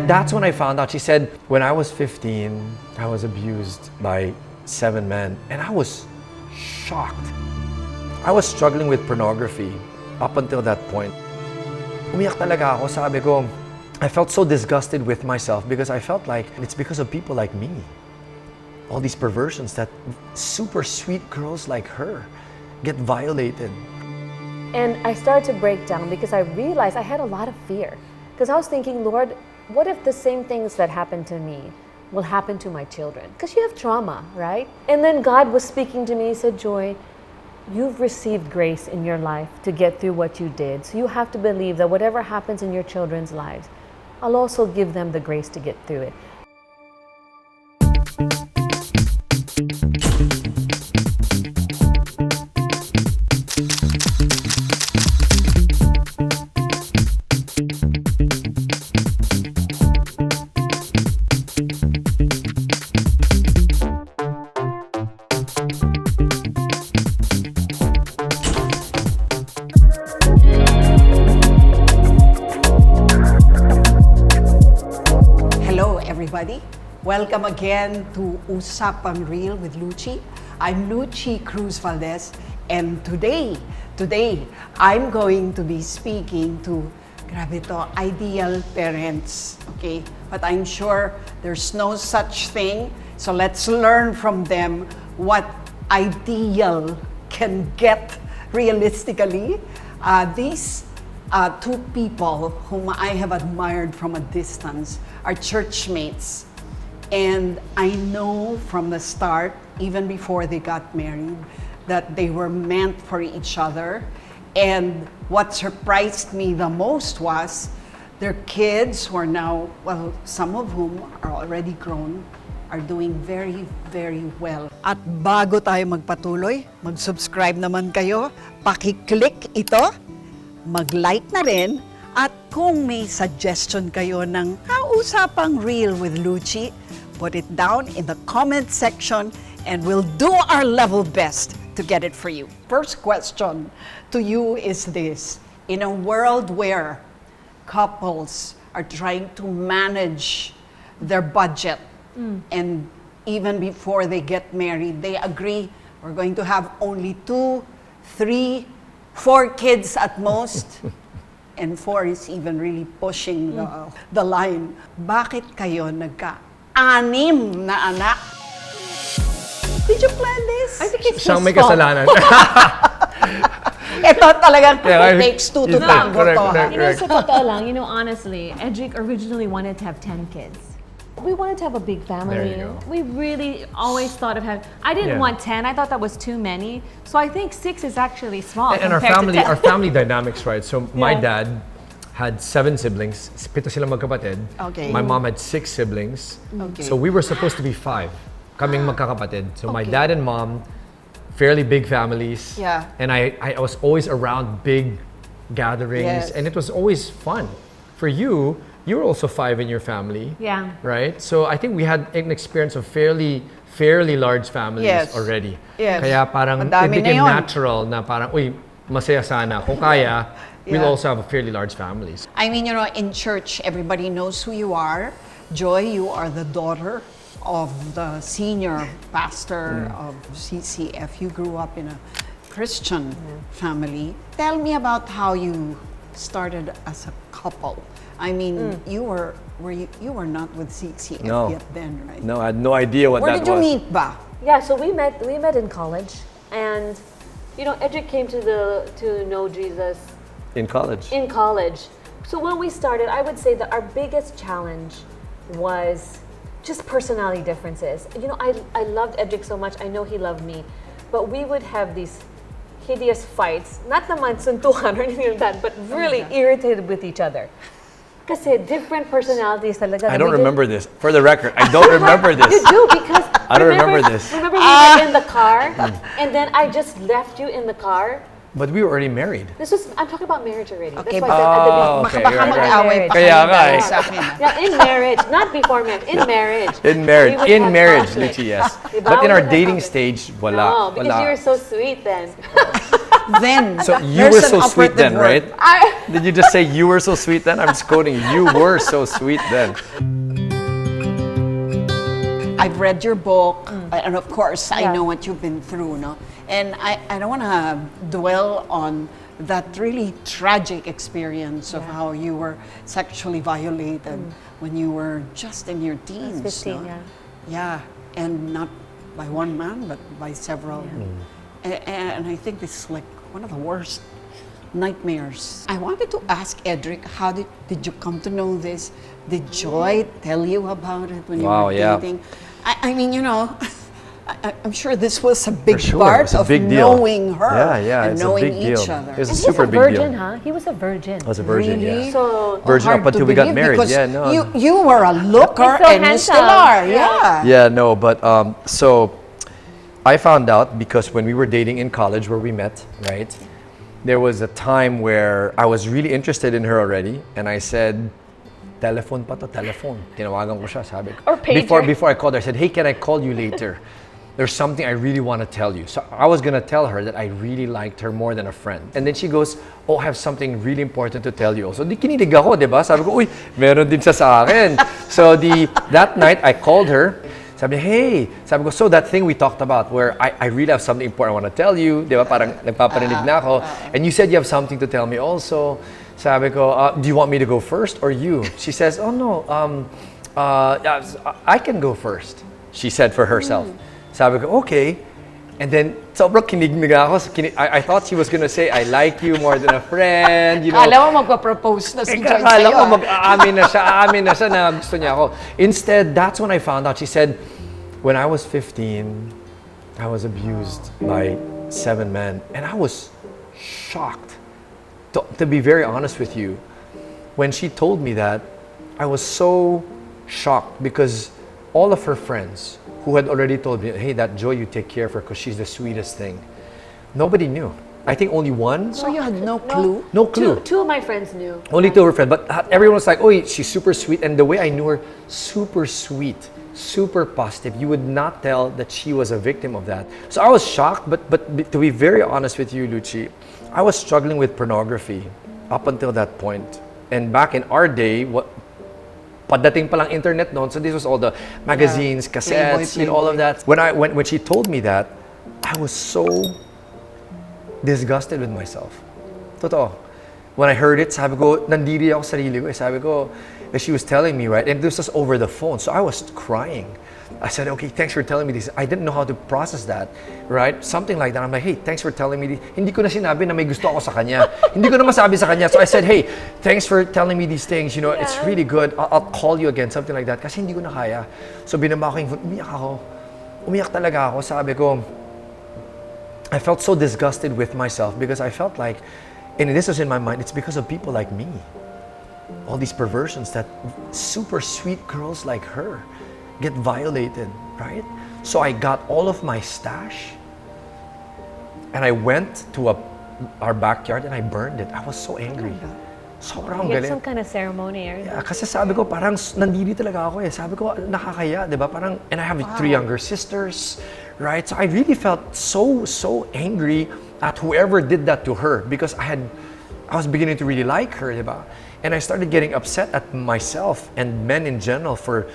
And that's when I found out. She said, when I was 15, I was abused by 7 men. And I was shocked. I was struggling with pornography up until that point. Umiyak talaga ako. Sabi ko, I felt so disgusted with myself because I felt like it's because of people like me. All these perversions that super sweet girls like her get violated. And I started to break down because I realized I had a lot of fear. Because I was thinking, Lord, what if the same things that happened to me will happen to my children? Because you have trauma, right? And then God was speaking to me. He said, Joy, you've received grace in your life to get through what you did. So you have to believe that whatever happens in your children's lives, I'll also give them the grace to get through it. Welcome again to Usapang Real with Luchi. I'm Luchi Cruz-Valdes, and today I'm going to be speaking to grabe to, ideal parents, okay? But I'm sure there's no such thing, so let's learn from them what ideal can get realistically. These two people whom I have admired from a distance are churchmates. And I know from the start, even before they got married, that they were meant for each other. And what surprised me the most was their kids, who are now, well, some of whom are already grown, are doing very, very well. At bago tayo magpatuloy, mag-subscribe naman kayo, paki-click ito, mag-like na rin, at kung may suggestion kayo ng Kausapang Real with Luchi, put it down in the comment section and we'll do our level best to get it for you. First question to you is this. In a world where couples are trying to manage their budget and even before they get married, they agree we're going to have only 2, 3, 4 kids at most. And 4 is even really pushing the line. Bakit kayo nagka-6 na anak? Did you plan this? I think it's Siyang may kasalanan. Ito talagang it takes 2 to tango to. You know, sa totoo lang, honestly, Edric originally wanted to have 10 kids. We wanted to have a big family. There you go. We really always thought of having. I didn't want 10. I thought that was too many. So I think 6 is actually small. And our family dynamics, right? So my dad had 7 siblings. 7 sila magkapatid. Okay. My mom had 6 siblings. Okay. So we were supposed to be 5. Kaming magkakapatid. So my dad and mom, fairly big families. Yeah. And I was always around big gatherings. Yes. And it was always fun. For you, you were also 5 in your family. Yeah. Right? So I think we had an experience of fairly large families already. Yes. Kaya parang it became natural na parang, uy, masaya sana. Kung kaya, we'll also have a fairly large families. I mean, in church, everybody knows who you are. Joy, you are the daughter of the senior pastor of CCF. You grew up in a Christian family. Tell me about how you started as a couple. I mean, you were not with CCF yet then, right? No, I had no idea what that was. Where did you meet ba? Yeah, so we met in college, and Edric came to know Jesus In college. in college. So when we started, I would say that our biggest challenge was just personality differences. I loved Edric so much. I know he loved me, but we would have these hideous fights. Not naman suntukan or anything like that, but really irritated with each other. Kasi different personalities talaga. I don't remember this. For the record, I don't remember this. You do, because I don't remember this. Remember we were in the car, and then I just left you in the car. But we were already married. I'm talking about marriage already. Okay, That's why I said at the beginning. okay, Baka right. mag-away pa Kaya kayo nga eh. sa akin. Yeah, in marriage, not before marriage. In marriage. In marriage. We would In have marriage, conflict. Luchi, yes. Diba? But in We our would have dating conflict. stage, wala. No, because you were so sweet then. then. So you were There's so an sweet then, operative word. right? Did you just say you were so sweet then? I'm just quoting you. You were so sweet then. I've read your book, and of course, I Yeah. know what you've been through, no? And I don't want to dwell on that really tragic experience of Yeah. how you were sexually violated when you were just in your teens. 15, no? yeah. Yeah, and not by one man, but by several. And I think this is like one of the worst nightmares. I wanted to ask Edric, how did you come to know this? Did Joy tell you about it when you Wow, were yeah. dating? I mean, you know, I'm sure this was a big For sure, part it's a of big deal. knowing her Yeah, and it's a knowing big deal. each other. It's a And super he's a big virgin, deal. huh? He was a virgin. I was a virgin, Really? yeah. So Virgin Hard up until to we got believe married. because Yeah, no. you were a looker so and you still handsome. are. Yeah. Yeah, no, but so I found out because when we were dating in college where we met, right? There was a time where I was really interested in her already, and I said, telephone pa to, telephone. Tinawagan ko siya, sabi ko. Or pager. Before I called her, I said, hey, can I call you later? There's something I really want to tell you. So I was gonna tell her that I really liked her more than a friend. And then she goes, oh, I have something really important to tell you. So di kinilig ako, di ba? Sabi ko, uy, meron din siya sa akin. So that night, I called her. Sabi niya, hey, sabi ko, so that thing we talked about where I really have something important I want to tell you, di ba? Parang nagpaparinig na ako. And you said you have something to tell me also. Sabi ko, do you want me to go first or you? She says, oh no, I can go first. She said for herself. Sabi ko, okay. And then, sobrang kinig ako. I thought she was gonna say, I like you more than a friend, you know. Kala mo magpa-propose na si Joy Kala sa'yo. ko mag-aamin na siya na gusto niya ako. Instead, that's when I found out. She said, when I was 15, I was abused by 7 men. And I was shocked. To be very honest with you, when she told me that, I was so shocked because all of her friends who had already told me, hey, that Joy, you take care of her because she's the sweetest thing. Nobody knew. I think only one. So you had no clue? No clue. Two of my friends knew. Only two of her friends. But everyone was like, oh, she's super sweet. And the way I knew her, super sweet, super positive. You would not tell that she was a victim of that. So I was shocked. But to be very honest with you, Luchi, I was struggling with pornography up until that point. And back in our day, padating pa lang internet noon, so this was all the magazines, cassettes, Playboy. all of that. When she told me that, I was so disgusted with myself. Totoo. When I heard it, sabi ko, nandiri ako sa sarili ko. Sabi ko, she was telling me, right? And this was over the phone, so I was crying. I said, okay, thanks for telling me this. I didn't know how to process that, right? Something like that. I'm like, hey, thanks for telling me this. Hindi ko na sinabi na may gusto ako sa kanya. Hindi ko na masabi sa kanya. So I said, hey, thanks for telling me these things. You know, it's really good. I'll call you again, something like that. Kasi hindi ko na kaya. So binaba ko yung phone. Umiyak ako. Umiyak talaga ako. Sabi ko, I felt so disgusted with myself because I felt like, and this was in my mind, it's because of people like me. All these perversions that super sweet girls like her get violated, right? So I got all of my stash and I went to our backyard and I burned it. I was so angry. Sobrang You get galit. some kind of ceremony. Or Yeah, kasi sabi ko parang nandiri talaga ako eh. Sabi ko nakakaya, 'di ba? Parang and I have 3 younger sisters, right? So I really felt so angry at whoever did that to her because I was beginning to really like her, 'di ba? And I started getting upset at myself and men in general for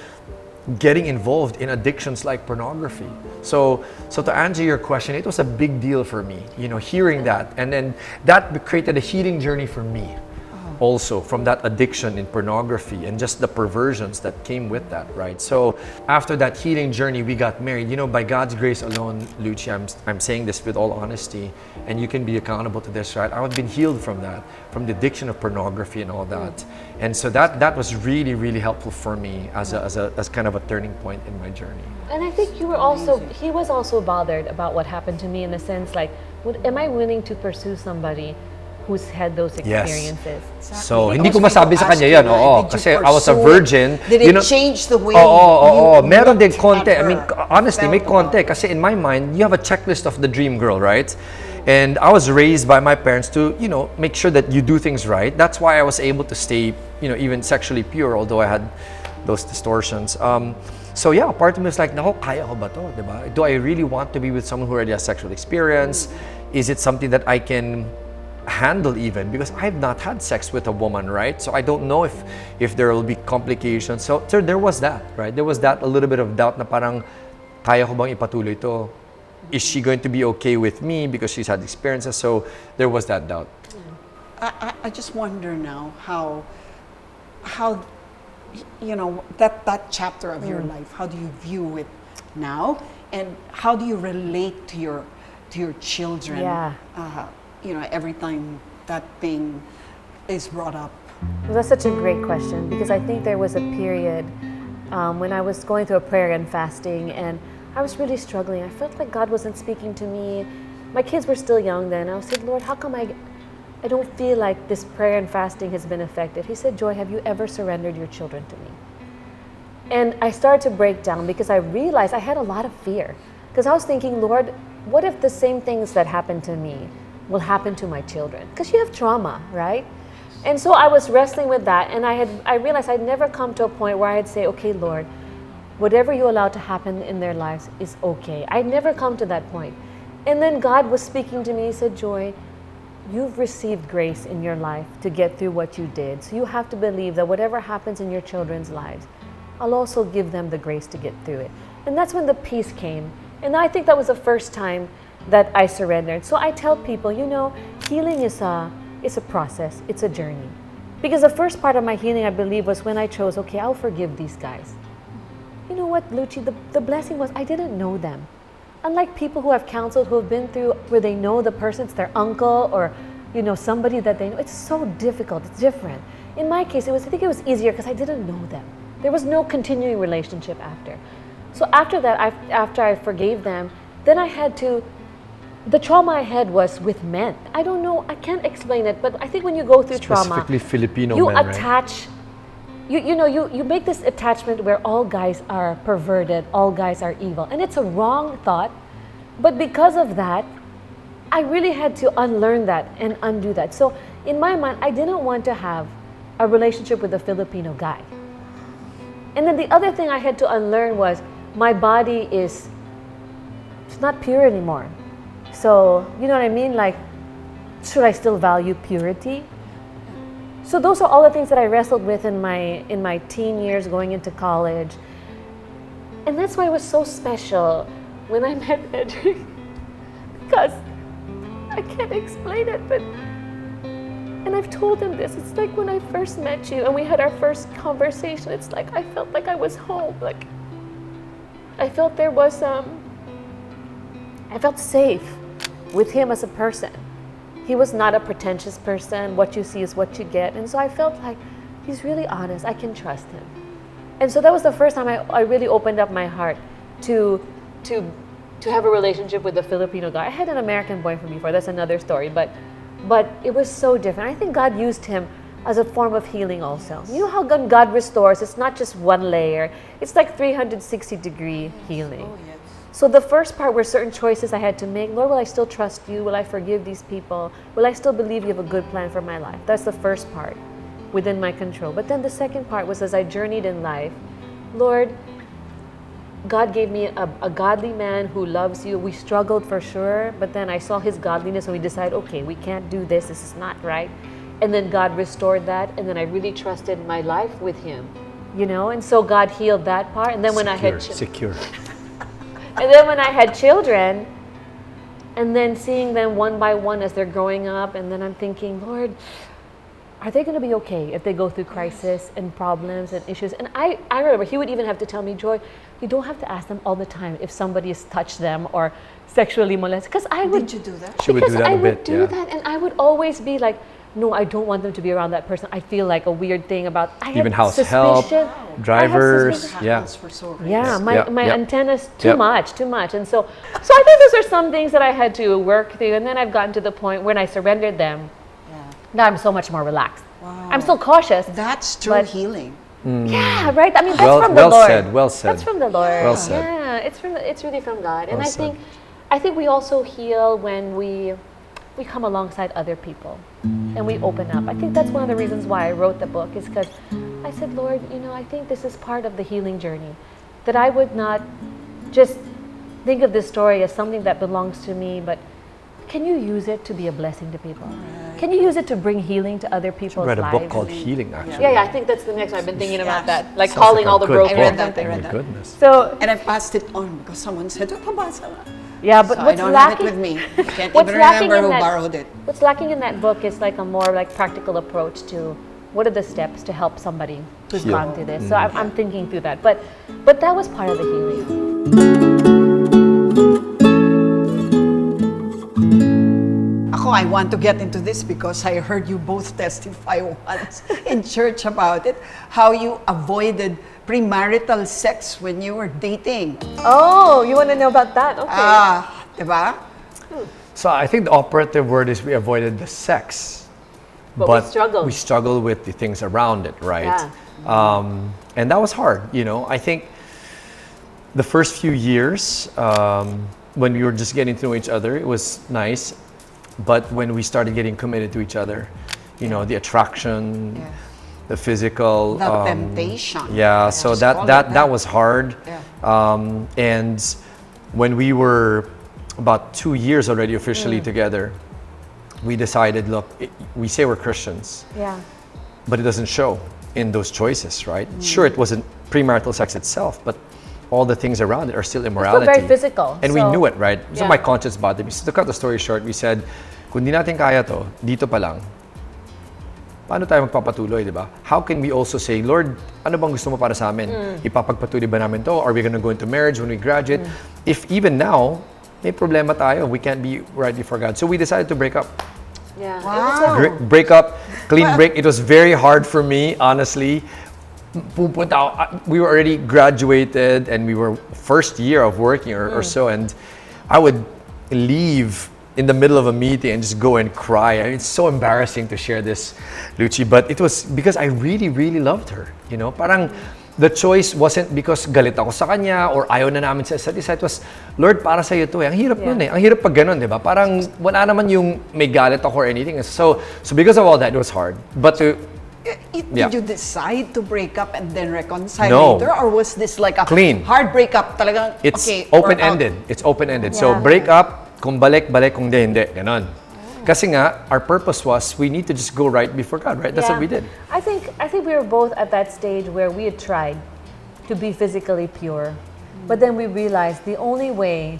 getting involved in addictions like pornography. So to answer your question, it was a big deal for me, you know, hearing that. And then that created a healing journey for me also from that addiction in pornography and just the perversions that came with that, right? So after that healing journey, we got married. You know, by God's grace alone, Luchi, I'm saying this with all honesty, and you can be accountable to this, right? I've been healed from that, from the addiction of pornography and all that. And so that was really, really helpful for me as kind of a turning point in my journey. And I think he was also bothered about what happened to me in the sense like, am I willing to pursue somebody who's had those experiences? So, hindi ko masabi sa kanya yan, oo. Kasi I was a virgin. Did you it know, change the way Oo. you Meron din looked konti. at I mean, her, honestly, may felt konti. Kasi in my mind, you have a checklist of the dream girl, right? And I was raised by my parents to, you know, make sure that you do things right. That's why I was able to stay, you know, even sexually pure, although I had those distortions. So yeah, part of me was like, nako, kaya ko ba to, diba? Do I really want to be with someone who already has sexual experience? Is it something that I can handle even? Because I've not had sex with a woman, right? So I don't know if there will be complications. So there was that, right? There was that a little bit of doubt na parang, kaya ko bang ipatuloy to? Is she going to be okay with me because she's had experiences? So there was that doubt. I just wonder now how you know that chapter of your life. How do you view it now, and how do you relate to your children? Yeah. You know, every time that thing is brought up. Well, that's such a great question, because I think there was a period when I was going through a prayer and fasting, and I was really struggling. I felt like God wasn't speaking to me. My kids were still young then. I said, Lord, how come I don't feel like this prayer and fasting has been effective? He said, Joy, have you ever surrendered your children to me? And I started to break down because I realized I had a lot of fear. Because I was thinking, Lord, what if the same things that happened to me will happen to my children? Because you have trauma, right? And so I was wrestling with that, and I realized I'd never come to a point where I'd say, okay, Lord, whatever you allow to happen in their lives is okay. I'd never come to that point. And then God was speaking to me. He said, Joy, you've received grace in your life to get through what you did. So you have to believe that whatever happens in your children's lives, I'll also give them the grace to get through it. And that's when the peace came. And I think that was the first time that I surrendered. So I tell people, you know, healing is a process, it's a journey. Because the first part of my healing, I believe, was when I chose, okay, I'll forgive these guys. You know what, Luchi, the blessing was I didn't know them. Unlike people who have counseled, who have been through where they know the person, it's their uncle or, you know, somebody that they know. It's so difficult, it's different. In my case, I think it was easier because I didn't know them. There was no continuing relationship after. So after that, after I forgave them, then I had to, the trauma I had was with men. I don't know, I can't explain it, but I think when you go through trauma, specifically Filipino you men, attach, right? You make this attachment where all guys are perverted, all guys are evil. And it's a wrong thought, but because of that, I really had to unlearn that and undo that. So in my mind, I didn't want to have a relationship with a Filipino guy. And then the other thing I had to unlearn was my body it's not pure anymore. So, you know what I mean? Like, should I still value purity? So those are all the things that I wrestled with in my teen years going into college. And that's why it was so special when I met Edric. Because I can't explain it, but, and I've told him this, it's like when I first met you and we had our first conversation, it's like I felt like I was home. Like, I felt there was, I felt safe with him as a person. He was not a pretentious person. What you see is what you get. And so I felt like he's really honest. I can trust him. And so that was the first time I really opened up my heart to have a relationship with a Filipino guy. I had an American boyfriend before. That's another story. But it was so different. I think God used him as a form of healing also. You know how God restores? It's not just one layer. It's like 360-degree healing. Oh, yes. So the first part were certain choices I had to make. Lord, will I still trust you? Will I forgive these people? Will I still believe you have a good plan for my life? That's the first part within my control. But then the second part was as I journeyed in life, Lord, God gave me a godly man who loves you. We struggled for sure, but then I saw his godliness and we decided, okay, we can't do this. This is not right. And then God restored that. And then I really trusted my life with him, you know? And so God healed that part. And then when I had secure. And then when I had children, and then seeing them one by one as they're growing up, and then I'm thinking, Lord, are they going to be okay if they go through crisis and problems and issues? And I remember he would even have to tell me, Joy, you don't have to ask them all the time if somebody has touched them or sexually molested. Because I would. Did you do that? She would do that I a would bit, do yeah. that, and I would always be like, no, I don't want them to be around that person. I feel like a weird thing about. I Even had house suspicion. help, drivers, suspicion. yeah. For so reasons. Yeah, my Yep. antennas too Yep. much. And so I think those are some things that I had to work through. And then I've gotten to the point when I surrendered them, Yeah. now I'm so much more relaxed. Wow. I'm still cautious. That's true but- healing. Yeah, right. I mean, that's Well- from the well Lord. said, well said. That's from the Lord. Well said. Yeah, it's really from God. And Well I said. think we also heal when we come alongside other people and we open up. I think that's one of the reasons why I wrote the book, is because I said, Lord, you know, I think this is part of the healing journey, that I would not just think of this story as something that belongs to me, but can you use it to be a blessing to people? Can you use it to bring healing to other people's I read a lives? book called Healing, actually. Yeah, I think that's the next one. I've been thinking about Yeah. that. Like Sounds calling like a all the good broken. book. I read that. Oh my goodness. So, And I passed it on because someone said, "Oh, pabasa na." yeah, but So I what's don't lacking? have it with me. Can't What's even lacking remember in who that- borrowed it. What's lacking in that book is like a more like practical approach to what are the steps to help somebody who's Heal. gone through this. So I'm thinking through that. But that was part of the healing. Ako, I want to get into this because I heard you both testify once in church about it, how you avoided premarital sex when you were dating. Oh, you want to know about that? Okay. Diba? So I think the operative word is we avoided the sex. But we struggled. We struggled with the things around it, right? Yeah. And that was hard, you know. I think the first few years, when we were just getting to know each other, it was nice. But when we started getting committed to each other, you know, the attraction, Yeah. the physical, The temptation. yeah. So Just call that it that was hard. Yeah. And when we were about 2 years already officially together, we decided, look, we say we're Christians, Yeah. but it doesn't show in those choices, right? Sure, it wasn't premarital sex itself, but all the things around it are still immorality. very physical, And we so- knew it, right? So Yeah. my conscience bothered me. So to cut the story short, we said, kung di natin kaya to, dito pa lang, paano tayo magpapatuloy, di ba? How can we also say, Lord, ano bang gusto mo para sa amin? Ipapagpatuloy ba namin to? Are we gonna go into marriage when we graduate? If even now, may problema tayo, we can't be right before God. So we decided to break up. Yeah. Wow. Break up, clean break. It was very hard for me, honestly. Pupunta ako, we were already graduated and we were first year of working or so, and I would leave in the middle of a meeting and just go and cry. I mean, it's so embarrassing to share this, Luchi, but it was because I really, really loved her. You know, parang the choice wasn't because galit ako sa kanya or ayaw na namin sa isa't isa. It was, Lord, para sa'yo to eh. Ang hirap nun eh. Ang hirap pag ganun, di ba? Parang wala naman yung may galit ako or anything. So because of all that, it was hard. But Did you decide to break up and then reconcile No. later? Or was this like a Clean. hard breakup talagang, it's okay, or open-ended. out? It's open-ended. So Yeah. break up, kung balik, kung hindi. Ganon. Kasi nga, our purpose was we need to just go right before God, right? That's what we did. I think we were both at that stage where we had tried to be physically pure, but then we realized the only way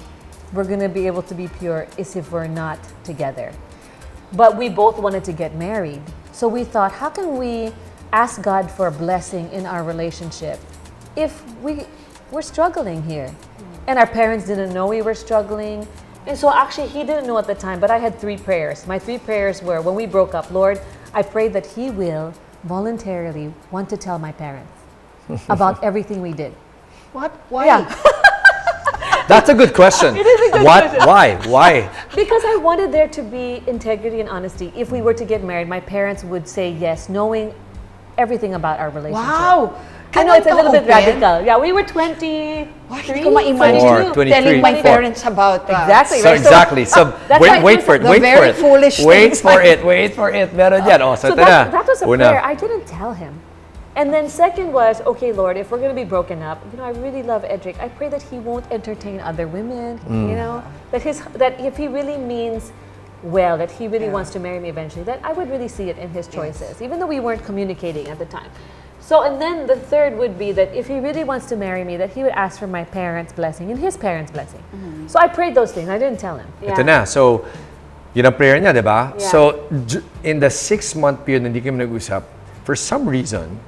we're going to be able to be pure is if we're not together. But we both wanted to get married. So we thought, how can we ask God for a blessing in our relationship if we're struggling here? And our parents didn't know we were struggling. And so actually he didn't know at the time, but I had 3 prayers. My 3 prayers were, when we broke up, Lord, I pray that he will voluntarily want to tell my parents about everything we did. What? Why? Yeah. That's a good question. It is a good What? question. Why? Because I wanted there to be integrity and honesty. If we were to get married, my parents would say yes, knowing everything about our relationship. Wow. I know it's a little bit open? radical. Yeah, we were 23, Hindi ko ma-imagine 24, 23, telling my 24. parents about Exactly. So right? exactly. So That's why wait it for was it. the Wait for very it. foolish Wait things for it. Wait for it. Meron yan. Oh, so So ito na. that was a Una. prayer. I didn't tell him. And then second was, okay, Lord, if we're going to be broken up, you know, I really love Edric. I pray that he won't entertain other women, you know, that if he really means well, that he really wants to marry me eventually, that I would really see it in his choices, even though we weren't communicating at the time. So, and then the third would be that if he really wants to marry me, that he would ask for my parents' blessing and his parents' blessing. So I prayed those things. I didn't tell him. Ito na. So, yun ang prayer niya, di ba? Yeah. So, in the 6-month period na hindi kami nag-usap, for some reason,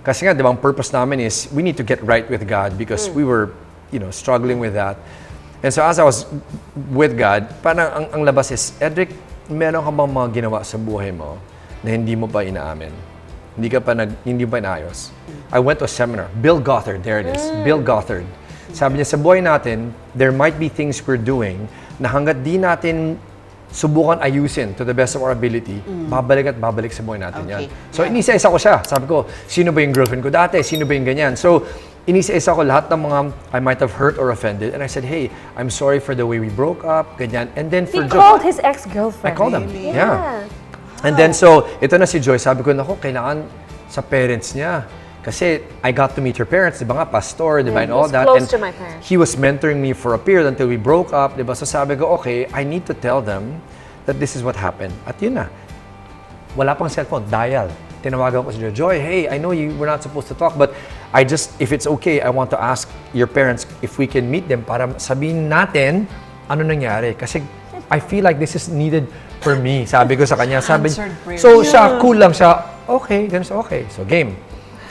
kasi nga, di ba, ang purpose namin is we need to get right with God because we were, you know, struggling with that. And so as I was with God, parang ang labas is, Edric, meron ka bang mga ginawa sa buhay mo na hindi mo pa inaamin? Hindi pa inayos? I went to a seminar. Bill Gothard, there it is. Bill Gothard. Sabi niya, sa buhay natin, there might be things we're doing na hanggat di natin subukan ayusin to the best of our ability, babalik sa buhay natin yan. Okay. So, inisa-isa ko siya. Sabi ko, sino ba yung girlfriend ko dati? Sino ba yung ganyan? So, inisa-isa ko lahat ng mga I might have hurt or offended. And I said, hey, I'm sorry for the way we broke up, ganyan. And then He for called his ex-girlfriend. I called him. Really? Yeah. And then so, ito na si Joy. Sabi ko, naku, kailangan sa parents niya. Kasi I got to meet her parents, di ba nga, pastor, di ba, and all He's that. close And to my parents. he was mentoring me for a period until we broke up, di ba? So sabi ko, okay, I need to tell them that this is what happened. At yun na, wala pang cellphone, dial. Tinawagan ko si Joy, hey, I know you were not supposed to talk, but I just, if it's okay, I want to ask your parents if we can meet them para sabihin natin ano nangyari. Kasi I feel like this is needed for me. Sabi ko sa kanya, sabi, Answered prayer. so siya, cool lang siya, okay, ganun siya, okay. So game.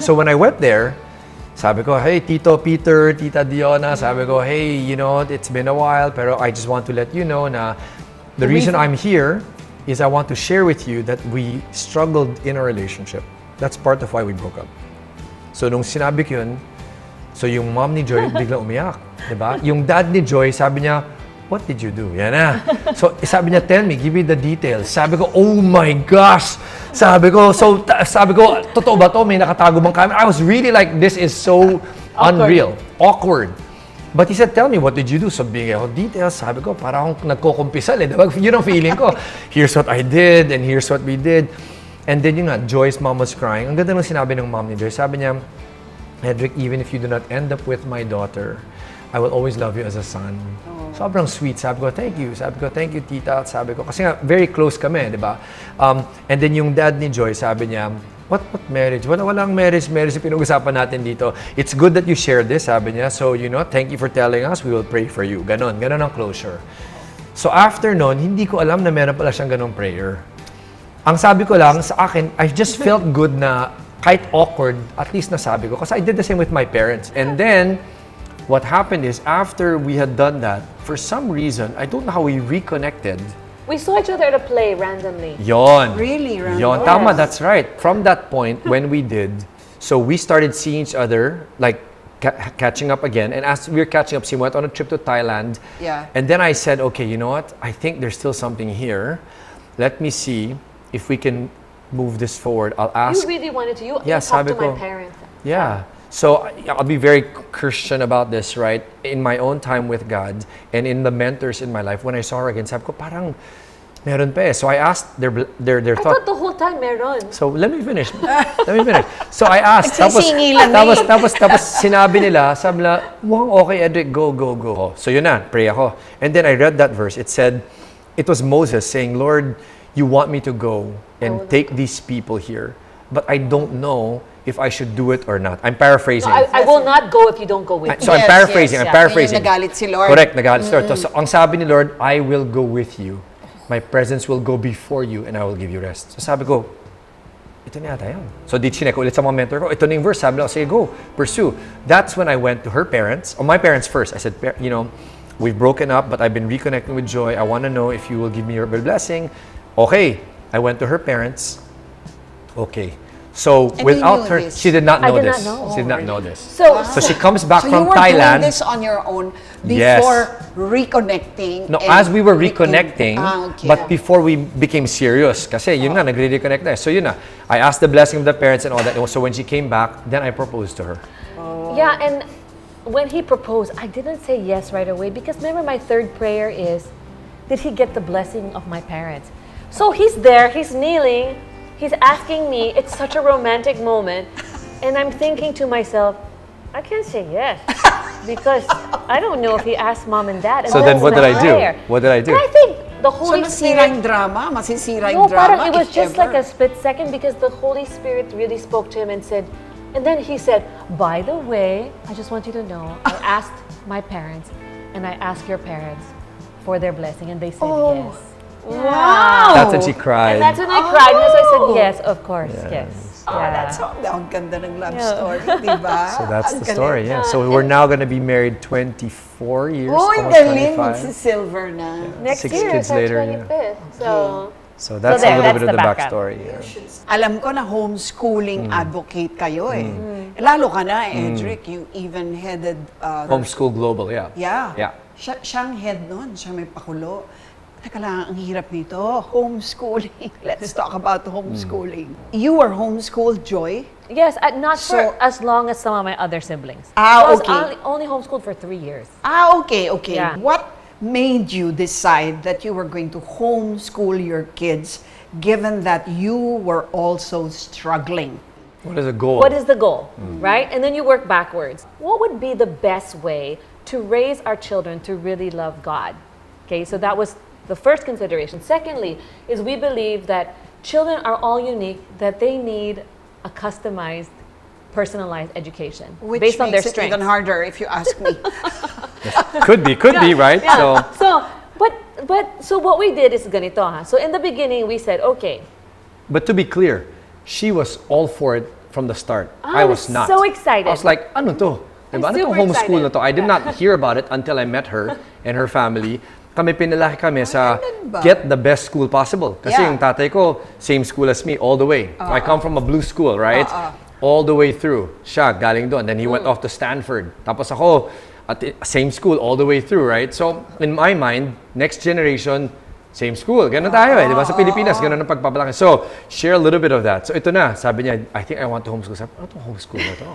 So when I went there, sabi ko, hey, Tito Peter, Tita Diona, sabi ko, hey, you know, it's been a while, pero I just want to let you know na the reason I'm here is I want to share with you that we struggled in our relationship. That's part of why we broke up. So nung sinabi ko yun, so yung mom ni Joy biglang umiyak, di ba? Yung dad ni Joy, sabi niya, what did you do? Yan na. So sabi niya, tell me, give me the details. Sabi ko, oh my gosh! Sabi ko, sabi ko, totoo ba to? May nakatago bang camera? I was really like, this is so unreal. Awkward. But he said, tell me, what did you do? So bigay ako details. Sabi ko, parang akong nagkukumpisal eh. Diba? Yun ang feeling ko. Here's what I did, and here's what we did. And then yun nga, Joy's mom was crying. Ang ganda ng sinabi ng mom ni Joy. Sabi niya, Edric, even if you do not end up with my daughter, I will always love you as a son. Sobrang sweet. Sabi ko, thank you. Sabi ko, thank you, tita. Sabi ko, kasi nga, very close kami, di ba? And then yung dad ni Joy, sabi niya, what marriage? Walang marriage yung pinag-usapan natin dito. It's good that you shared this, sabi niya. So, you know, thank you for telling us. We will pray for you. Ganon ang closure. So after nun, hindi ko alam na meron pala siyang ganong prayer. Ang sabi ko lang sa akin, I just felt good na kahit awkward, at least nasabi ko. Kasi I did the same with my parents. And then, what happened is, after we had done that, for some reason, I don't know how we reconnected. We saw each other at a play randomly. Yon. Really, random? Yon. Tama, that's right. From that point, when we did, so we started seeing each other, like catching up again. And as we were catching up, she went on a trip to Thailand. Yeah. And then I said, okay, you know what? I think there's still something here. Let me see if we can move this forward. I'll ask. You really wanted to. You Yes, talked to sabi ko. my parents. Yeah. So I'll be very Christian about this, right? In my own time with God and in the mentors in my life, when I saw her again, sabi ko, parang meron pa eh. So I asked their I thought. thought the whole time meron. So let me finish. So I asked. Nagsisingi lang Tapos sinabi nila, sabi nila, wow, okay, Edric, go. So yun na, pray ako. And then I read that verse. It said, it was Moses saying, Lord, you want me to go and take these people here, but I don't know if I should do it or not. I'm paraphrasing. No, I will not go if you don't go with me. So I'm paraphrasing. I'm paraphrasing. Yung nagalit si Lord. Correct, nagalit si Lord. So ang sabi ni Lord, I will go with you. My presence will go before you and I will give you rest. So sabi ko, ito na yata yan. So di chinek ulit sa mga mentor ko, ito na yung verse. Sabi ko, sige, go, pursue. That's when I went to her parents, or my parents first. I said, you know, we've broken up, but I've been reconnecting with Joy. I want to know if you will give me your blessing. Okay. I went to her parents. Okay. So And without you knew her, this? she did not I know did this. not know. She did not know this. So So she comes back So from you were Thailand. doing this on your own Yes. before reconnecting? No, and as we were reconnecting, okay. but before we became serious, kasi yun nga, nagre-reconnect na. So yun na, I asked the blessing of the parents and all that. So when she came back, then I proposed to her. yeah, and when he proposed, I didn't say yes right away because remember my third prayer is, did he get the blessing of my parents? So he's there, he's kneeling, he's asking me, it's such a romantic moment, and I'm thinking to myself, I can't say yes because I don't know if he asked mom and dad. And So then that's what did my I do? prayer. What did I do? And I think the So Holy nasira yung Spirit. drama? Masisira No, yung drama? parang it was if just like ever? a split second because the Holy Spirit really spoke to him and said, and then he said, by the way, I just want you to know, I asked my parents and I asked your parents for their blessing and they said yes. Wow! That's when she cried. And that's when I cried. And so I said, yes, of course, yes. Oh, Yeah. that's so, ang ganda ng love Yeah. story, di ba? So that's Ang the galing. story, yeah. So we're now going to be married 24 years, Uy, almost galing, 25. magsi-silver na. Next 6 year kids is our later, yeah. 25th. So, So that's there, a little that's bit of the the background. backstory. Yeah. Alam ko na homeschooling advocate kayo eh. Lalo ka na, Edric, you even headed... Homeschool Global, yeah. Yeah. Yeah. Siyang head nun, siya may pakulo. Teka lang, ang hirap nito, homeschooling. Let's talk about homeschooling. You were homeschooled, Joy? yes, not for So- as long as some of my other siblings. Ah, I was okay. only homeschooled for 3 years. Okay. Yeah. What made you decide that you were going to homeschool your kids given that you were also struggling? What is the goal? What is the goal, right? And then you work backwards. What would be the best way to raise our children to really love God? Okay, so that was the first consideration. Secondly, is we believe that children are all unique, that they need a customized, personalized education Which based on their makes it strengths. even harder if you ask me. Could be, right? Yeah. So what we did is ganito, ha. So in the beginning, we said, okay. But to be clear, she was all for it from the start. I was not. so excited. I was like, ano to? Diba? Ano super tong homeschool na excited. to? I did not hear about it until I met her and her family. Kami pinalaki kami sa ganun ba? get the best school possible. Kasi Yeah. yung tatay ko, same school as me all the way. I come from a blue school, right? All the way through. Siya, galing doon. Then he went off to Stanford. Tapos ako, at the same school all the way through, right? So, in my mind, next generation, same school. Ganun tayo eh. Di ba? Sa Pilipinas, ganun ang pagpapalaki. So, share a little bit of that. So, ito na. Sabi niya, I think I want to homeschool. Sabi, ano itong homeschool na to?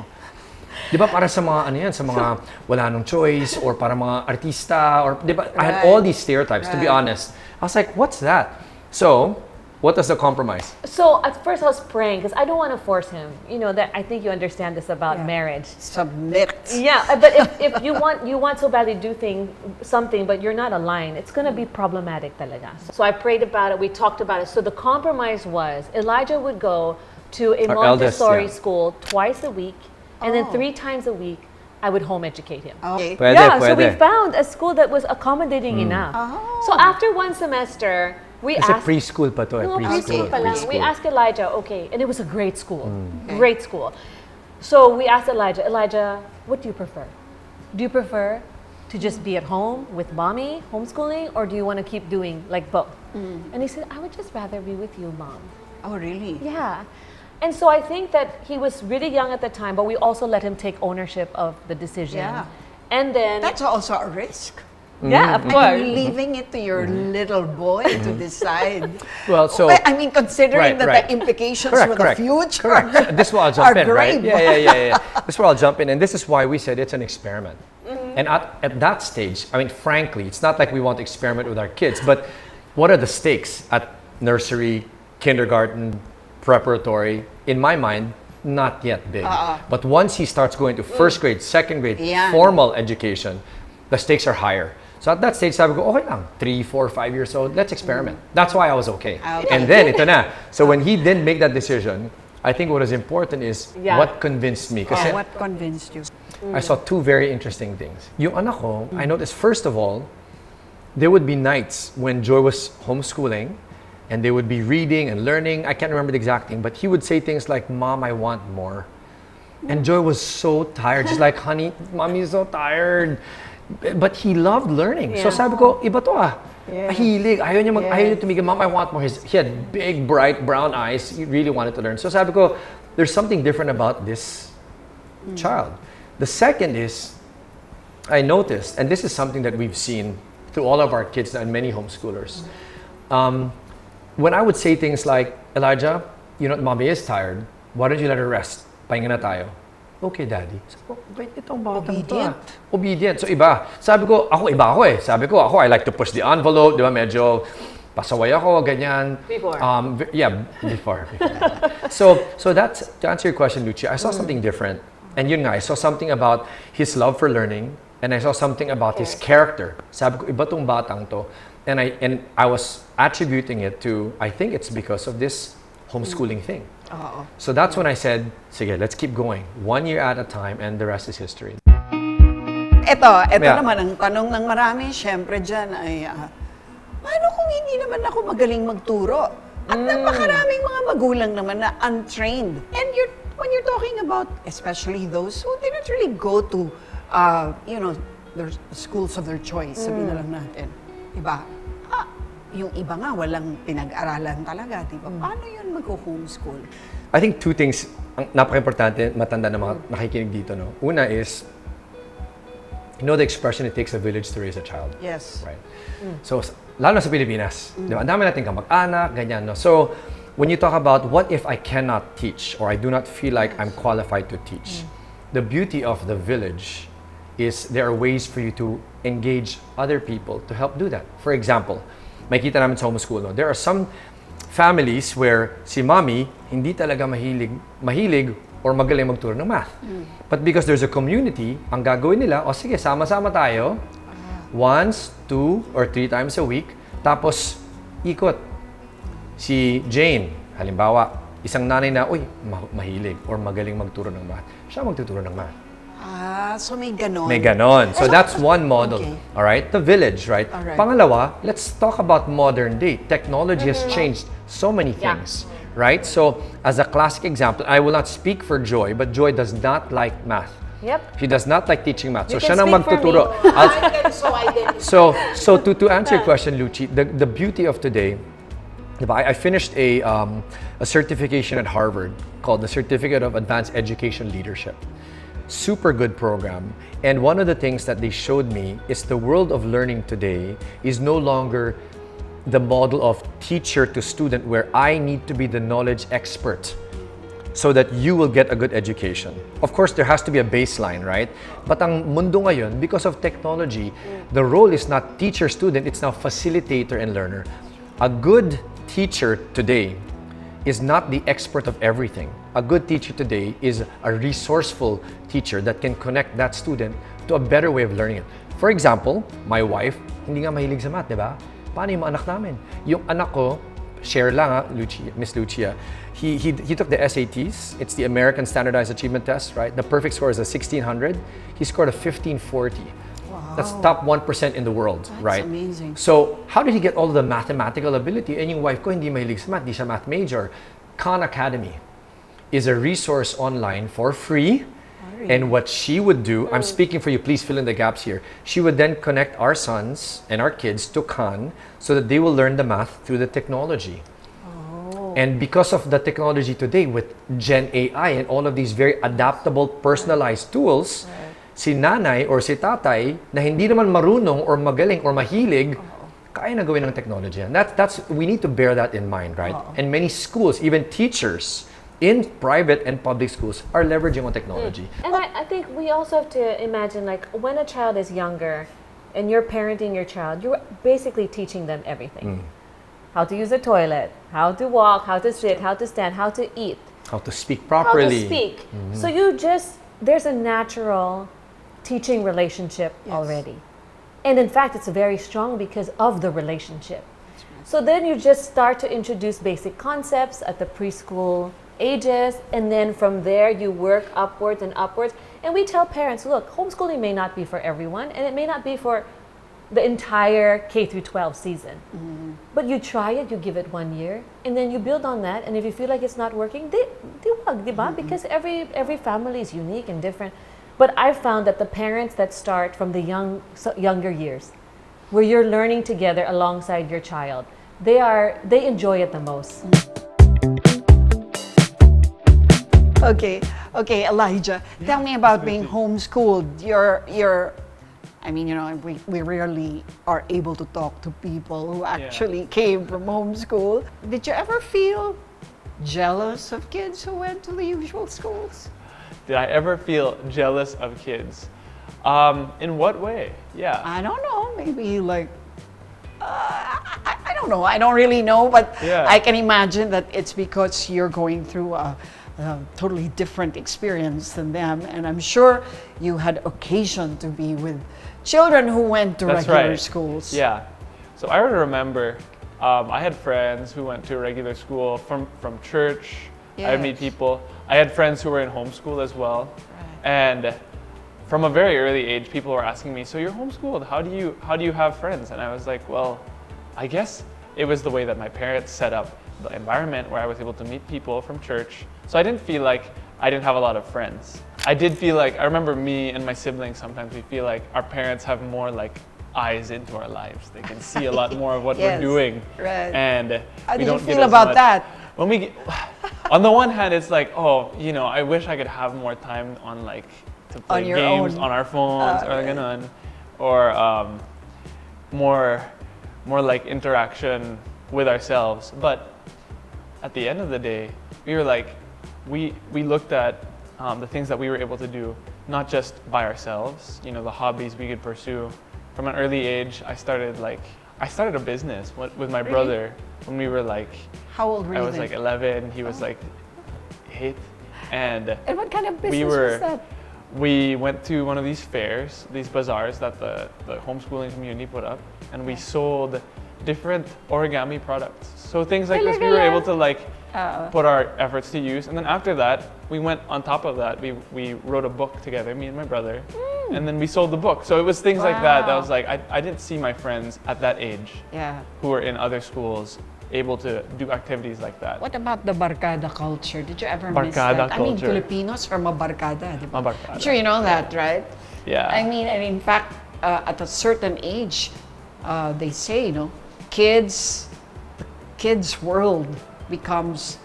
Di ba para sa mga ano yan, sa mga wala nung choice or para mga artista or di ba? I had all these stereotypes, to be honest. I was like, what's that? So, what was the compromise? So at first I was praying because I don't want to force him. You know that I think you understand this about marriage. Submit. Yeah, but if you want so badly to do something, but you're not aligned, it's gonna be problematic talaga. So I prayed about it. We talked about it. So the compromise was Elijah would go to a Our eldest, Montessori yeah. school twice a week, and then 3 times a week I would home educate him. Okay. Pwede, Yeah, so we pwede. found a school that was accommodating enough. So after one semester, we Kasi asked. preschool pa to eh. No, preschool pa lang. We Preschool. asked Elijah, okay, and it was a great school, great school. So we asked Elijah, what do you prefer? Do you prefer to just be at home with mommy, homeschooling, or do you want to keep doing like both? And he said, I would just rather be with you, mom. Oh, really? Yeah. And so I think that he was really young at the time, but we also let him take ownership of the decision. Yeah. And then, That's also a risk. yeah, of And course. leaving it to your little boy to decide. Well, so I mean, considering Right, that right. the implications Correct, for the correct. future Correct. This is where I'll are jump in, right? grave. Yeah. This is where I'll jump in, and this is why we said it's an experiment. And at that stage, I mean, frankly, it's not like we want to experiment with our kids, but what are the stakes at nursery, kindergarten, preparatory? In my mind, not yet big. But once he starts going to first grade, second grade, Yan. formal education, the stakes are higher. So at that stage, sabi ko, okay lang, 3, 4, 5 years old, let's experiment. That's why I was okay. Okay. And then, ito na. So when he didn't make that decision, I think what is important is Yeah. what convinced me. Kasi What convinced you? I saw 2 very interesting things. Yung anak ko, I noticed, first of all, there would be nights when Joy was homeschooling and they would be reading and learning. I can't remember the exact thing, but he would say things like, Mom, I want more. And Joy was so tired. She's like, honey, Mommy is so tired. But he loved learning. So Yeah. sabi ko, iba to ah. Hilig. Ayaw niya tumigil. Mom, I want more. He had big, bright, brown eyes. He really wanted to learn. So sabi ko, there's something different about this child. The second is, I noticed, and this is something that we've seen through all of our kids and many homeschoolers. When I would say things like, Elijah, you know, Mommy is tired. Why don't you let her rest? Pahinga na tayo. Okay, Daddy. Sabi ko, wait, itong batang to ah. Obedient. So iba. Sabi ko, iba ako eh. Sabi ko, I like to push the envelope. Di ba, medyo pasaway ako, ganyan. Before. Before. So that's, to answer your question, Luchi, I saw something different. And yun nga, I saw something about his love for learning, and I saw something about his character. Sabi ko, iba tong batang to. And I was attributing it to, I think it's because of this homeschooling thing. So that's when I said, sige, let's keep going. 1 year at a time, and the rest is history. Ito Yeah. naman, ang tanong ng marami, syempre dyan ay, paano kung hindi naman ako magaling magturo? At napakaraming mga magulang naman na untrained. And when you're talking about, especially those who didn't really go to, their schools of their choice, sabihin na lang natin. Diba? Yung iba nga, walang pinag-aralan talaga, diba? Paano yun mag-homeschool? I think 2 things ang napaka-importante matanda na mga nakikinig dito. No? Una is, you know the expression, it takes a village to raise a child. Yes. Right? So, lalo na sa Pilipinas. Di ba? Ang dami natin kamag-anak, ganyan. No? So, when you talk about what if I cannot teach or I do not feel like I'm qualified to teach, the beauty of the village is there are ways for you to engage other people to help do that. For example, makita namin sa homeschool, no? There are some families where si mommy hindi talaga mahilig or magaling magturo ng math. But because there's a community, ang gagawin nila, o sige, sama-sama tayo, once, 2 or 3 times a week, tapos ikot. Si Jane, halimbawa, isang nanay na, uy, mahilig or magaling magturo ng math. Siya magtuturo ng math. So may ganon. May ganon. So that's one model. Okay. All right? The village, right? All right. Pangalawa, let's talk about modern day. Technology has changed so many things, right? So as a classic example, I will not speak for Joy, but Joy does not like math. Yep. She does not like teaching math. You So siya can nang speak for magtuturo. me. So to answer your question, Luchi, the beauty of today, I finished a certification at Harvard called the Certificate of Advanced Education Leadership. Super good program. And one of the things that they showed me is the world of learning today is no longer the model of teacher to student where I need to be the knowledge expert so that you will get a good education. Of course, there has to be a baseline, right? But ang mundo ngayon, because of technology, the role is not teacher-student, it's now facilitator and learner. A good teacher today is not the expert of everything. A good teacher today is a resourceful teacher that can connect that student to a better way of learning it. For example, my wife, hindi nga mahilig sa math, di ba? Paano yung anak namin? Yung anak ko, share lang Miss Lucia, he took the SATs. It's the American Standardized Achievement Test, right? The perfect score is a 1600. He scored a 1540. Wow. That's top 1% in the world, right? That's amazing. So, how did he get all of the mathematical ability? And yung wife ko hindi mahilig sa math, di siya math major. Khan Academy is a resource online for free. And what she would do, I'm speaking for you, please fill in the gaps here. She would then connect our sons and our kids to Khan so that they will learn the math through the technology. And because of the technology today with Gen AI and all of these very adaptable, personalized tools, si nanay or si tatay na hindi naman marunong or magaling or mahilig, kaya na gawin ng technology. And we need to bear that in mind, right? And many schools, even teachers in private and public schools are leveraging on technology. And I think we also have to imagine, like, when a child is younger and you're parenting your child, you're basically teaching them everything. How to use a toilet, how to walk, how to sit, how to stand, how to eat. How to speak properly. How to speak. So there's a natural teaching relationship already. And in fact, it's very strong because of the relationship. So then you just start to introduce basic concepts at the preschool ages, and then from there you work upwards and upwards. And we tell parents, look, homeschooling may not be for everyone, and it may not be for the entire K through 12 season. But you try it, you give it 1 year, and then you build on that. And if you feel like it's not working, di wag, di ba? Because every family is unique and different. But I found that the parents that start from the younger years, where you're learning together alongside your child, they enjoy it the most. Okay, Elijah, tell me about being homeschooled. We rarely are able to talk to people who actually came from homeschool. Did you ever feel jealous of kids who went to the usual schools? Did I ever feel jealous of kids? In what way? Yeah. I don't know, maybe like, I don't know, I don't really know, but I can imagine that it's because you're going through a totally different experience than them, and I'm sure you had occasion to be with children who went to regular schools. Yeah. So I remember I had friends who went to regular school from church. I would meet people. I had friends who were in homeschool as well. And from a very early age, people were asking me, so you're homeschooled, how do you have friends? And I was like, well, I guess it was the way that my parents set up the environment where I was able to meet people from church. So I didn't feel like I didn't have a lot of friends. I did feel like, I remember me and my siblings, sometimes we feel like our parents have more like eyes into our lives. They can see a lot more of what we're doing. Right. And how we did don't you get feel as about much. that? When we get, on the one hand, it's like, oh, I wish I could have more time on to play games on our phones or more like interaction with ourselves. But at the end of the day, we were like, we looked at the things that we were able to do, not just by ourselves, the hobbies we could pursue. From an early age, I started I started a business with my brother when we were like, How old were you I was then? like 11, he was like 8. And what kind of business was that? we went to one of these fairs, these bazaars that the homeschooling community put up, and we sold different origami products. So things like this, we were able to like put our efforts to use. And then after that, we went on top of that, we wrote a book together, me and my brother, and then we sold the book. So it was things like that was like, I didn't see my friends at that age who were in other schools able to do activities like that. What about the barkada culture? Did you ever miss Barkada that? I mean, culture. Filipinos are mabarkada, di ba? Mabarkada. I'm sure you know that, right? Yeah. I mean, and in fact, at a certain age, they say, you know, kids' world becomes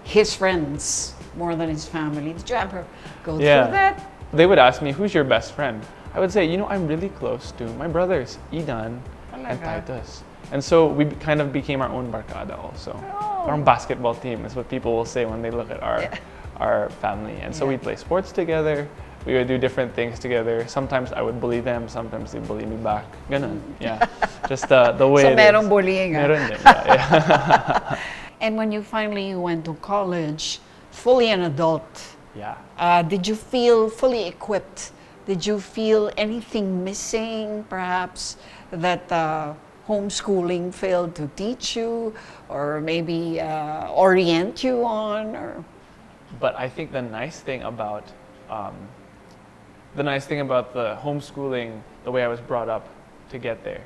his friends more than his family. Did you ever go through that? They would ask me, who's your best friend? I would say, you know, I'm really close to my brothers, Idan and Titus. And so we kind of became our own barkada also. Our own basketball team is what people will say when they look at our family. And so we'd play sports together. We would do different things together. Sometimes I would bully them, sometimes they bully me back. Ganun, yeah. Just the way So it merong is. bullying. Meron din, yeah. And when you finally went to college, fully an adult, did you feel fully equipped? Did you feel anything missing, perhaps, that homeschooling failed to teach you, or maybe orient you on? Or But I think the nice thing about the homeschooling, the way I was brought up to get there,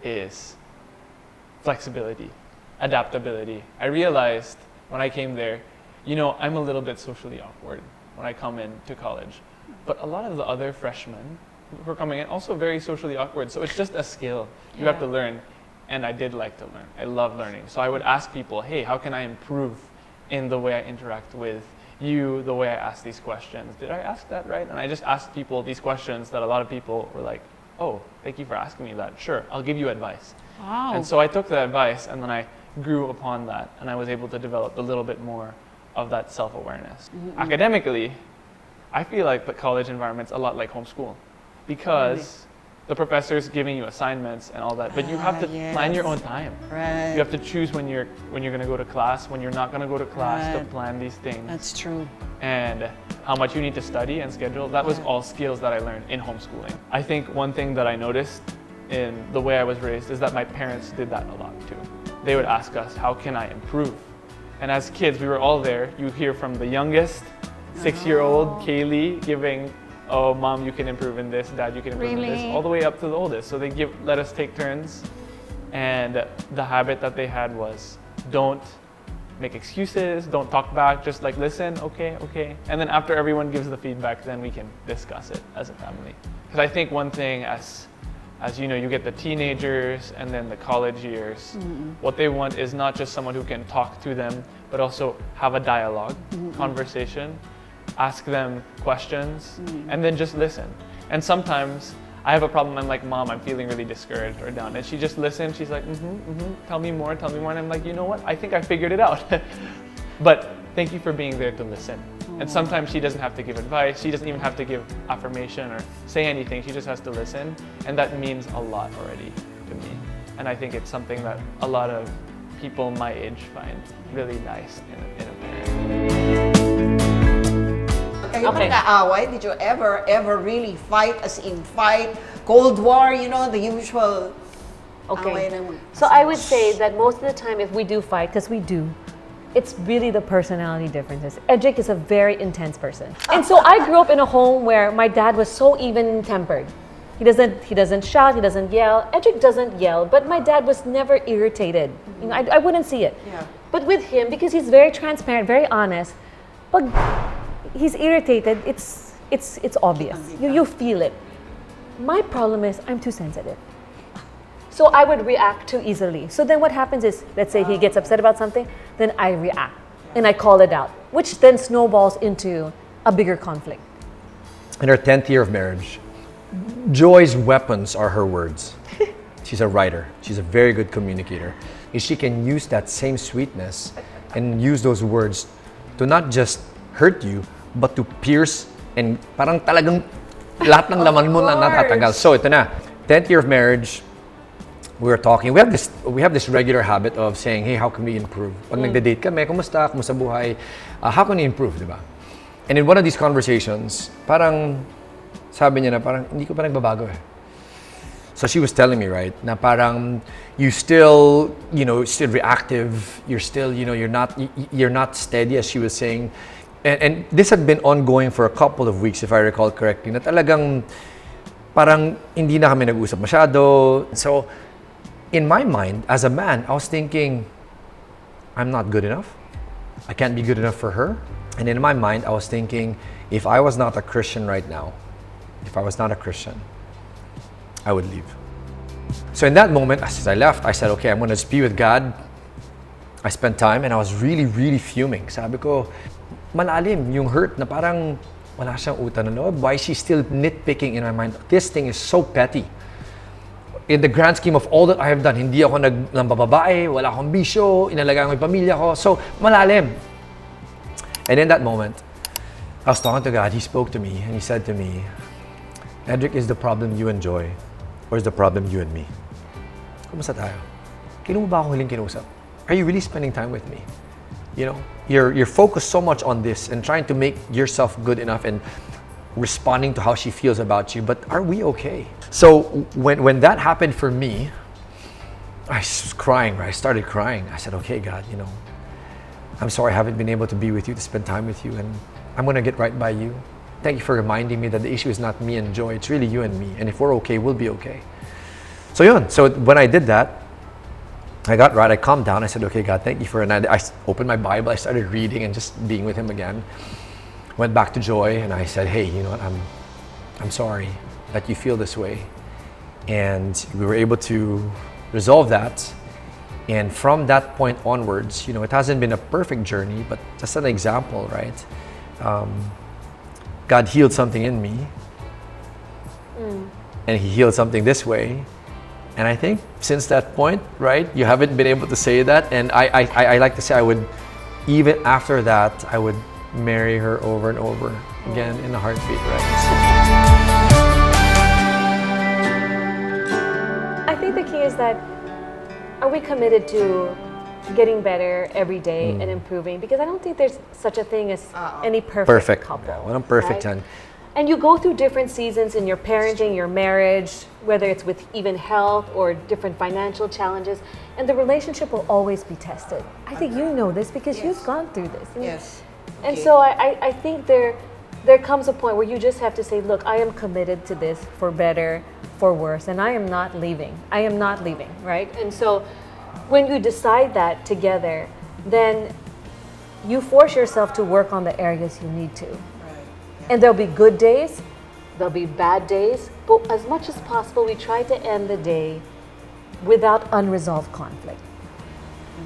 is flexibility, adaptability. I realized when I came there, you know, I'm a little bit socially awkward when I come into college, but a lot of the other freshmen who are coming in also very socially awkward. So it's just a skill you have to learn, and I did like to learn. I love learning. So I would ask people, hey, how can I improve in the way I interact with you, the way I ask these questions? Did I ask that right? And I just asked people these questions that a lot of people were like, oh, thank you for asking me that. Sure, I'll give you advice. wow. And so I took the advice, and then I grew upon that, and I was able to develop a little bit more of that self-awareness. Academically, I feel like the college environment's a lot like homeschool, because the professor's giving you assignments and all that, but you have to plan your own time. Right. You have to choose when you're going to go to class, when you're not going to go to class, to Right. plan these things. That's true. And how much you need to study and schedule. That was all skills that I learned in homeschooling. I think one thing that I noticed in the way I was raised is that my parents did that a lot too. They would ask us, how can I improve? And as kids, we were all there. You hear from the youngest, 6-year-old Kaylee giving, oh, mom, you can improve in this, dad, you can improve in this, Really? all the way up to the oldest. So they let us take turns. And the habit that they had was, don't make excuses, don't talk back, just like listen, okay. And then after everyone gives the feedback, then we can discuss it as a family. Because I think one thing as you know, you get the teenagers and then the college years, what they want is not just someone who can talk to them, but also have a dialogue, conversation, ask them questions, and then just listen. And sometimes I have a problem, I'm like, Mom, I'm feeling really discouraged or down. And she just listens, she's like, tell me more. And I'm like, you know what? I think I figured it out. But thank you for being there to listen. And sometimes she doesn't have to give advice. She doesn't even have to give affirmation or say anything. She just has to listen. And that means a lot already to me. And I think it's something that a lot of people my age find really nice in a parent. Kayo ba nag-aaway? Did you ever really fight, as in fight, Cold War, you know, the usual away Okay. ng- So I would say that most of the time, if we do fight, because we do, it's really the personality differences. Edric is a very intense person. And so I grew up in a home where my dad was so even-tempered. He doesn't shout, he doesn't yell. Edric doesn't yell, but my dad was never irritated. You know, I wouldn't see it. Yeah. But with him, because he's very transparent, very honest, but he's irritated, it's obvious. You feel it. My problem is I'm too sensitive. So I would react too easily. So then what happens is, let's say he gets upset about something, then I react and I call it out, which then snowballs into a bigger conflict. In her 10th year of marriage, Joy's weapons are her words. She's a writer. She's a very good communicator. And she can use that same sweetness and use those words to not just hurt you, but to pierce and parang talagang lahat ng laman mo na natatanggal. So ito na, 10th year of marriage, we were talking. We have this regular habit of saying, hey, how can we improve? Pag nagde-date kami, kumusta buhay? How can we improve, di ba? And in one of these conversations, parang sabi niya na parang hindi ko pa nagbabago eh. So she was telling me, right, na parang you still, still reactive. You're still, you're not steady, as she was saying. And this had been ongoing for a couple of weeks, if I recall correctly, na talagang parang hindi na kami nag-usap masyado. So in my mind, as a man, I was thinking, I'm not good enough. I can't be good enough for her. And in my mind, I was thinking, if I was not a Christian right now, I would leave. So in that moment, as I left, I said, okay, I'm going to just be with God. I spent time and I was really, really fuming. Sabi ko, malalim yung hurt na parang wala siyang utang na loob. Why is she still nitpicking in my mind? This thing is so petty. In the grand scheme of all that I have done, hindi ako nagbababae, wala akong bisyo, inalagaan ko yung pamilya ko. So, malalim. And in that moment, I was talking to God. He spoke to me and he said to me, Edric, is the problem you and Joy, or is the problem you and me? Kumusta tayo? Kailan mo ba ako huling kinausap? Are you really spending time with me? You're focused so much on this and trying to make yourself good enough and responding to how she feels about you, but are we okay? So when that happened for me, I was crying, right? I started crying. I said, okay, God, I'm sorry I haven't been able to be with you, to spend time with you, and I'm gonna get right by you. Thank you for reminding me that the issue is not me and Joy, it's really you and me. And if we're okay, we'll be okay. So when I did that, I got right, I calmed down, I said, okay, God, thank you for it. And I opened my Bible, I started reading and just being with him again. Went back to Joy and I said, hey, you know what, I'm sorry that you feel this way. And we were able to resolve that. And from that point onwards, it hasn't been a perfect journey, but just an example, right? God healed something in me, and he healed something this way. And I think since that point, right, you haven't been able to say that. And I like to say even after that, I would marry her over and over again in a heartbeat, right? I think the key is that, are we committed to getting better every day and improving? Because I don't think there's such a thing as any perfect couple. Yeah, walang perfect yan. And you go through different seasons in your parenting, your marriage, whether it's with even health or different financial challenges, and the relationship will always be tested. I think you know this because you've gone through this. Yes. And so I think there comes a point where you just have to say, look, I am committed to this for better, for worse, and I am not leaving. I am not leaving, right? And so when you decide that together, then you force yourself to work on the areas you need to. And there'll be good days, there'll be bad days, but as much as possible, we try to end the day without unresolved conflict.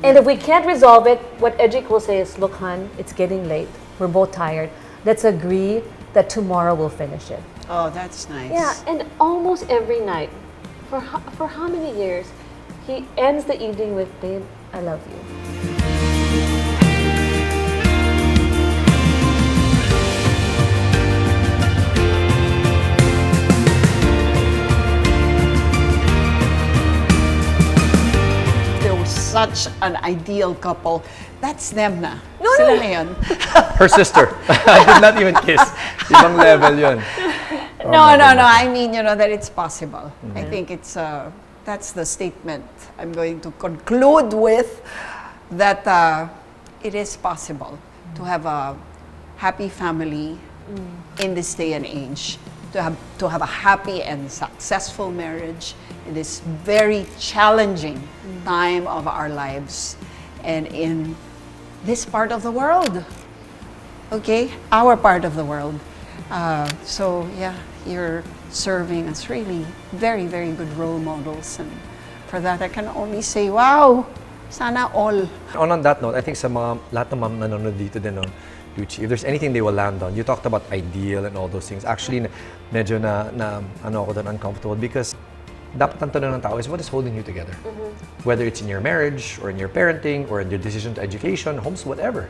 And if we can't resolve it, what Edric will say is, look, hon, it's getting late. We're both tired. Let's agree that tomorrow we'll finish it. Oh, that's nice. Yeah, and almost every night, for how many years, he ends the evening with, babe, I love you. Such an ideal couple. That's them na. No, Sila no. na yun. Her sister. I did not even kiss. Ibang level yun. No. I mean, that it's possible. I think it's that's the statement I'm going to conclude with, that it is possible to have a happy family in this day and age, to have a happy and successful marriage in this very challenging time of our lives and in this part of the world. Okay, our part of the world. So yeah, you're serving as really very, very good role models, and for that I can only say, wow, sana all. On that note, I think sa lahat ng mga nanonood dito din, Luchi, if there's anything they will land on, you talked about ideal and all those things. Actually, medyo ako doon uncomfortable, because dapat ang tanong ng tao is, what is holding you together? Whether it's in your marriage or in your parenting or in your decision to education, homes, whatever.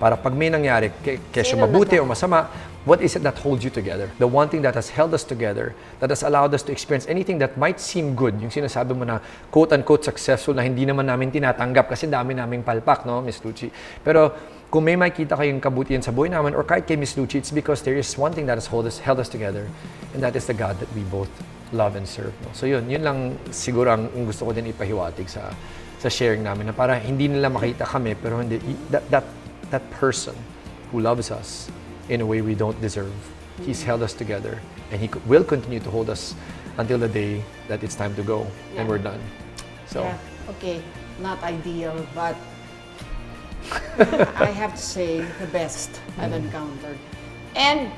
Para pag may nangyari, kesyo Sino mabuti na o masama, what is it that holds you together? The one thing that has held us together, that has allowed us to experience anything that might seem good, yung sinasabi mo na quote-unquote successful na hindi naman namin tinatanggap kasi dami naming palpak, no, Miss Luchi? Pero kung may makita kayong kabutihan sa buhay namin or kahit kay Miss Luchi, it's because there is one thing that has held us together, and that is the God that we both love and serve. No? So yun lang siguro ang gusto ko din ipahiwatig sa sharing namin na para hindi nila makita kami pero hindi that person who loves us in a way we don't deserve. He's held us together and He will continue to hold us until the day that it's time to go and we're done. So okay, not ideal, but I have to say the best I've encountered. And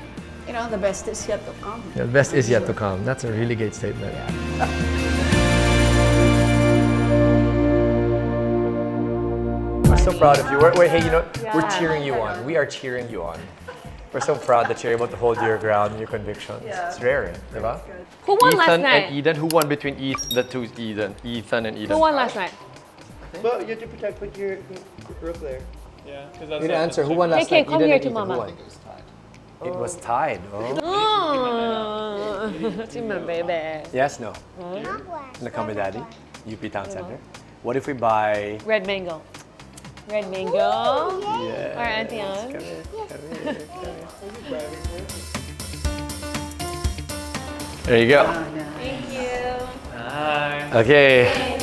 you know, the best is yet to come. Yeah, the best is yet to come. That's a really great statement. We're so proud of you. Hey, you know, we're cheering you on. We are cheering you on. We're so proud that you're able to hold your ground and your convictions. Yeah. It's rare, diba? Who won last Ethan night? and Eden. Who won between the two Ethan and Eden? Who won last night? Well, you have to put your rope there. Yeah, because You didn't answer. Who won last Okay, night? come Eden here and to Ethan. Mama. Who won? It was tied. Oh. Oh, my baby. Yes, no. Wanna come with Daddy? UP Town Center. What if we buy? Red mango. Red mango. Yeah. Or Auntie Anne. There you go. Thank you. Hi. Okay.